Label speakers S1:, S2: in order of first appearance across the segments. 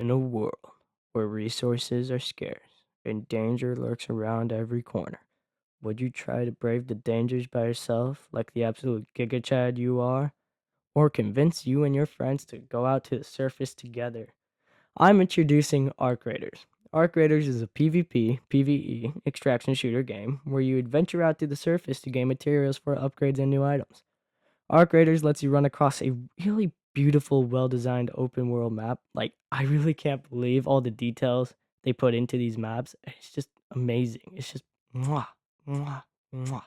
S1: In a world where resources are scarce and danger lurks around every corner, would you try to brave the dangers by yourself like the absolute Giga Chad you are? Or convince you and your friends to go out to the surface together? I'm introducing Arc Raiders. Arc Raiders is a PvP, PvE extraction shooter game where you adventure out to the surface to gain materials for upgrades and new items. Arc Raiders lets you run across a really beautiful, well-designed open world map. Like, I really can't believe all the details they put into these maps. It's just amazing. It's just mwah, mwah, mwah,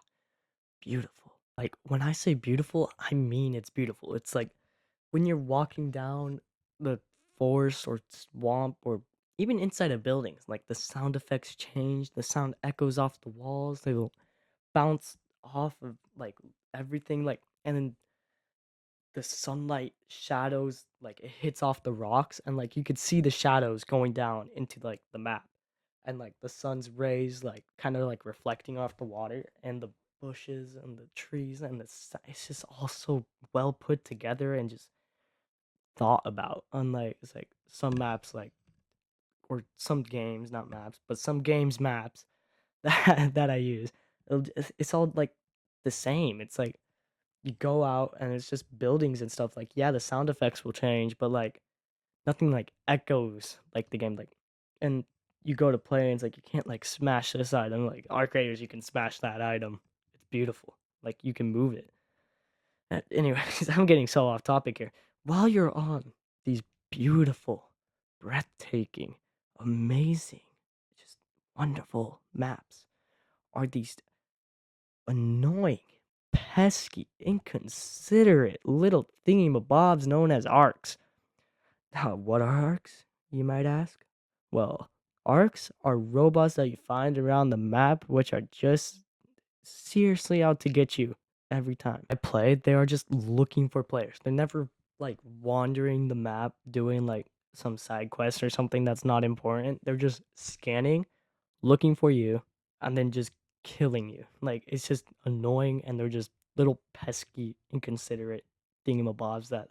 S1: beautiful. Like, when I say beautiful, I mean it's beautiful. It's like when you're walking down the forest or swamp or even inside of buildings, like the sound effects change, the sound echoes off the walls, they will bounce off of like everything, like, and then the sunlight shadows, like, it hits off the rocks, and, like, you could see the shadows going down into, like, the map, and, like, the sun's rays, like, kinda, like, reflecting off the water, and the bushes, and the trees, and it's just all so well put together and just thought about, unlike it's like some maps, like, or some games, not maps, but some games maps that I use, it's all, like, the same. It's like you go out and it's just buildings and stuff, like, yeah, the sound effects will change, but, like, nothing, like, echoes like the game, like, and you go to play and it's like, you can't, like, smash this item, like, Arc Raiders, you can smash that item. It's beautiful. Like, you can move it. Anyways, I'm getting so off topic here. While you're on these beautiful, breathtaking, amazing, just wonderful maps are these annoying, pesky, inconsiderate little thingy-mabobs known as arcs. Now, what are arcs, you might ask? Well, arcs are robots that you find around the map which are just seriously out to get you every time. I play, they are just looking for players. They're never like wandering the map doing like some side quest or something that's not important. They're just scanning, looking for you, and then just killing you. Like, it's just annoying, and they're just little pesky, inconsiderate thingamabobs that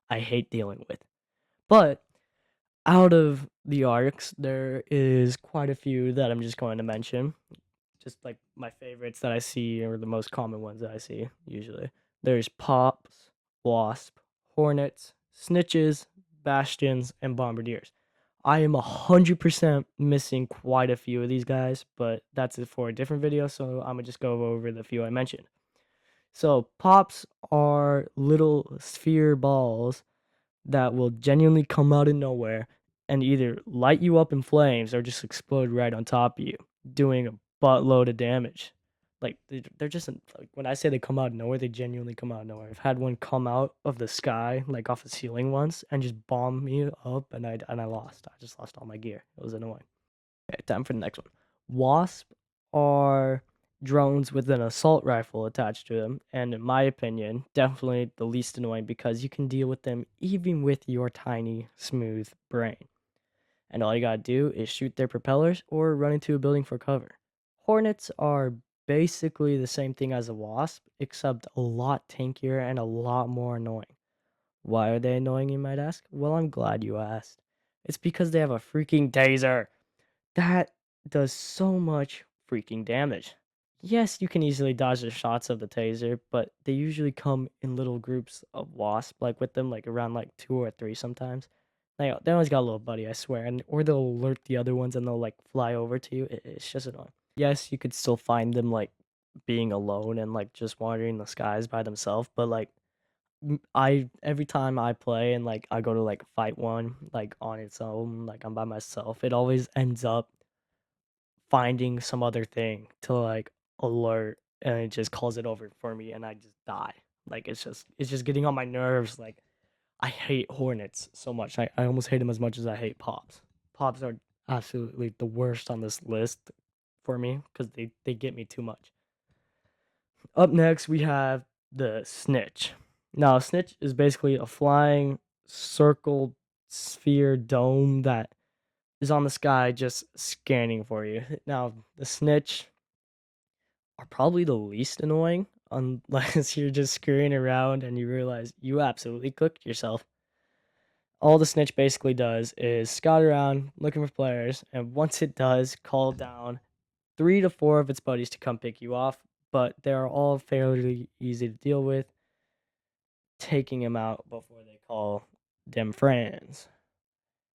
S1: I hate dealing with. But out of the arcs, there is quite a few that I'm just going to mention. Just like my favorites that I see, or the most common ones that I see usually. There's Pops, Wasp, Hornets, Snitches, Bastions, and Bombardiers. I am 100% missing quite a few of these guys, but that's it for a different video, so I'm gonna just go over the few I mentioned. So, Pops are little sphere balls that will genuinely come out of nowhere and either light you up in flames or just explode right on top of you, doing a buttload of damage. Like, they're just like, when I say they come out of nowhere, they genuinely come out of nowhere. I've had one come out of the sky, like off a ceiling once, and just bomb me up, and I lost. I just lost all my gear. It was annoying. Okay, time for the next one. Wasp are drones with an assault rifle attached to them, and in my opinion, definitely the least annoying because you can deal with them even with your tiny, smooth brain. And all you gotta do is shoot their propellers or run into a building for cover. Hornets are basically the same thing as a wasp, except a lot tankier and a lot more annoying. Why are they annoying, you might ask? Well, I'm glad you asked. It's because they have a freaking taser that does so much freaking damage. Yes, you can easily dodge the shots of the taser, but they usually come in little groups of wasp, like with them, like around like two or three sometimes. They always got a little buddy, I swear, and or they'll alert the other ones and they'll like fly over to you. It's just annoying. Yes, you could still find them like being alone and like just wandering the skies by themselves, but like I every time I play and like I go to like fight one like on its own, like I'm by myself, it always ends up finding some other thing to, like, alert, and it just calls it over for me, and I just die. Like, it's just getting on my nerves, like, I hate hornets so much. I almost hate them as much as I hate pops. Pops are absolutely the worst on this list for me because they get me too much. Up next, we have the snitch. Now, a snitch is basically a flying circle sphere dome that is on the sky just scanning for you. Now, the snitch are probably the least annoying unless you're just scurrying around and you realize you absolutely cooked yourself. All the snitch basically does is scout around looking for players, and once it does, call down 3 to 4 of its buddies to come pick you off, but they are all fairly easy to deal with, taking them out before they call them friends.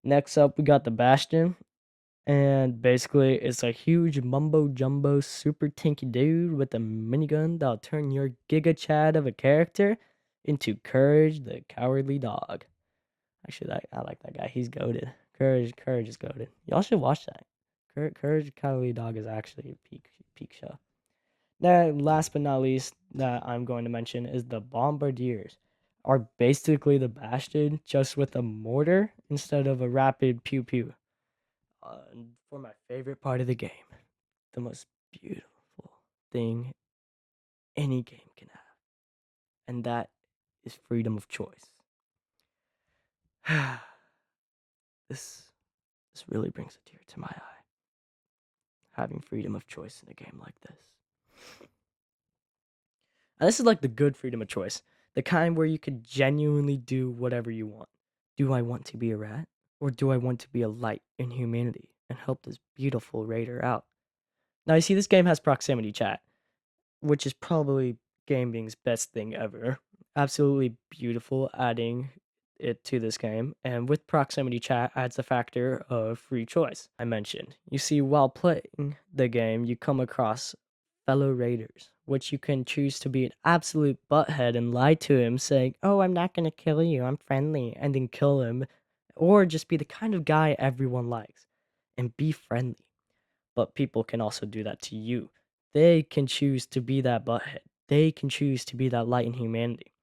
S1: Next up, we got the Bastion, and basically it's a huge mumbo jumbo super tanky dude with a minigun that'll turn your Giga Chad of a character into Courage the Cowardly Dog. Actually, I like that guy. He's goaded. Courage is goaded. Y'all should watch that. Courage Cowardly Dog is actually a peak show. Now, last but not least, that I'm going to mention is the Bombardiers. Are basically the Bastion just with a mortar instead of a rapid pew pew. For my favorite part of the game, the most beautiful thing any game can have, and that is freedom of choice. this this really brings a tear to my eye. Having freedom of choice in a game like this. And this is like the good freedom of choice, the kind where you could genuinely do whatever you want. Do I want to be a rat, or do I want to be a light in humanity and help this beautiful raider out? Now, you see, this game has proximity chat, which is probably gaming's best thing ever. Absolutely beautiful adding it to this game, and with proximity chat adds the factor of free choice I mentioned. You see, while playing the game, you come across fellow raiders, which you can choose to be an absolute butthead and lie to him, saying, "Oh, I'm not gonna kill you, I'm friendly," and then kill him, or just be the kind of guy everyone likes and be friendly. But people can also do that to you. They can choose to be that butthead. They can choose to be that light in humanity.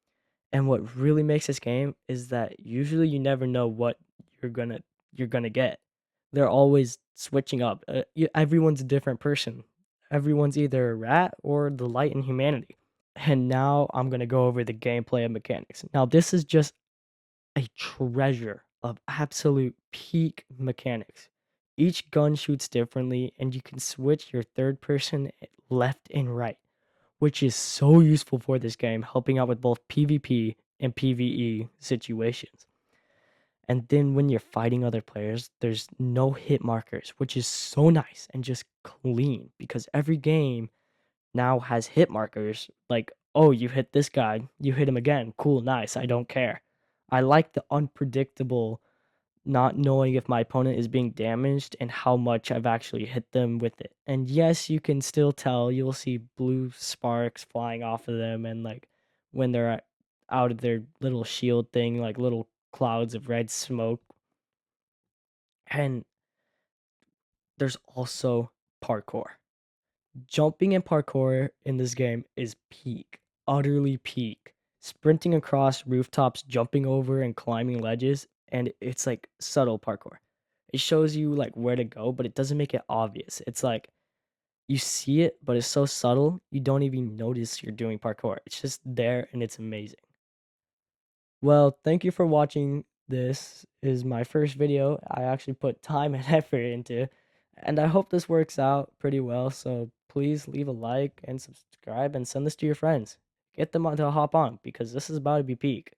S1: And what really makes this game is that usually you never know what you're gonna you're gonna get. They're always switching up. Everyone's a different person. Everyone's either a rat or the light in humanity. And now I'm gonna go over the gameplay and mechanics. Now this is just a treasure of absolute peak mechanics. Each gun shoots differently, and you can switch your third person left and right, which is so useful for this game, helping out with both PvP and PvE situations. And then when you're fighting other players, there's no hit markers, which is so nice and just clean because every game now has hit markers like, oh, you hit this guy, you hit him again. Cool, nice. I don't care. I like the unpredictable not knowing if my opponent is being damaged and how much I've actually hit them with it. And yes, you can still tell. You'll see blue sparks flying off of them, and like when they're out of their little shield thing, like little clouds of red smoke. And there's also parkour. Jumping and parkour in this game is peak, utterly peak. Sprinting across rooftops, jumping over and climbing ledges, and it's like subtle parkour. It shows you like where to go, but it doesn't make it obvious. It's like you see it, but it's so subtle, you don't even notice you're doing parkour. It's just there and it's amazing. Well, thank you for watching. This is my first video I actually put time and effort into, and I hope this works out pretty well. So please leave a like and subscribe and send this to your friends. Get them on to hop on because this is about to be peak.